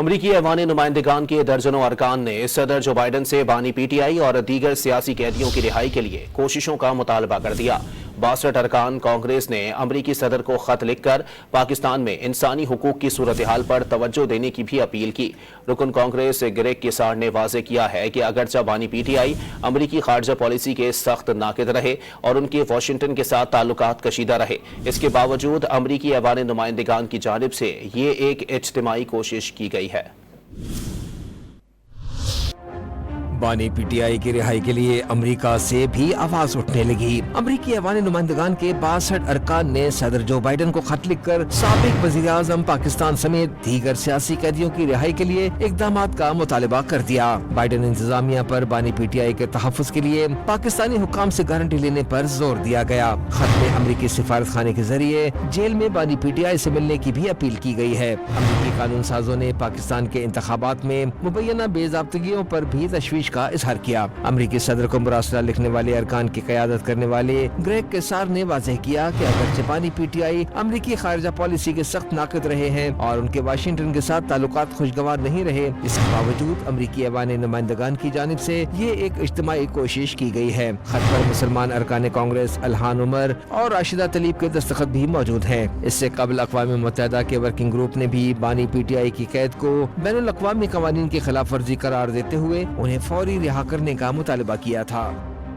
अमरीकी ऐवान नुमाइंदगान के दर्जनों अरकान ने सदर जो बाइडन से बानी पीटीआई और दीगर सियासी कैदियों की रिहाई के लिए कोशिशों का मुतालबा कर दिया। 62 अरकान कांग्रेस ने अमरीकी सदर को खत लिखकर पाकिस्तान में इंसानी हुकूक की सूरत हाल पर तवज्जो देने की भी अपील की। रुकन कांग्रेस ग्रेग किसार ने वाज़ेह किया है कि अगरचे बानी पीटीआई अमरीकी खारजा पॉलिसी के सख्त नाकिद रहे और उनके वाशिंगटन के साथ ताल्लुकात कशीदा रहे, इसके बावजूद अमरीकी ऐवान नुमाइंदगान की जानिब से ये एक इज्तिमाई कोशिश की गई है। बानी पीटीआई की रिहाई के लिए अमेरिका से भी आवाज उठने लगी। अमरीकी ऐवान नुमाइंदगान के 62 अरकान ने सदर जो बाइडन को खत लिखकर साबिक वज़ीर-ए-आज़म पाकिस्तान समेत दीगर सियासी कैदियों की रिहाई के लिए इक़दामात का मुतालबा कर दिया। बाइडन इंतजामिया पर बानी पीटीआई के तहफ़्फ़ुज़ के लिए पाकिस्तानी हुक्काम से गारंटी लेने पर जोर दिया गया। खत में अमरीकी सिफारत खाने के जरिए जेल में बानी पीटीआई से मिलने की भी अपील की गई है। अमरीकी कानून साजों ने पाकिस्तान के इंतखाबात में मुबैना बेज़ाब्तगियों पर भी तशवीश का इजहार किया। अमरीकी सदर को मुरासला लिखने वाले अरकान की क़यादत करने वाले ग्रेग किसार ने वाज़ेह किया कि अगरचे बानी पीटीआई अमरीकी खारजा पॉलिसी के सख्त नाक़िद रहे हैं और उनके वाशिंगटन के साथ ताल्लुकात खुशगवार नहीं रहे, इसके बावजूद अमरीकी ऐवान नुमाइंदगान की जानिब से ये एक इज्तिमाई कोशिश की गई है। खत पर मुसलमान अरकान कांग्रेस अल्हान उमर और राशिदा तलीब के दस्तखत भी मौजूद हैं। इससे कबल अक़वाम मुत्तहिदा के वर्किंग ग्रुप ने भी बानी पीटीआई की कैद को बैनुल अक़वामी क़वानीन की खिलाफ वर्जी करार देते हुए उन्हें फौरी रिहा करने का मुतालबा किया था।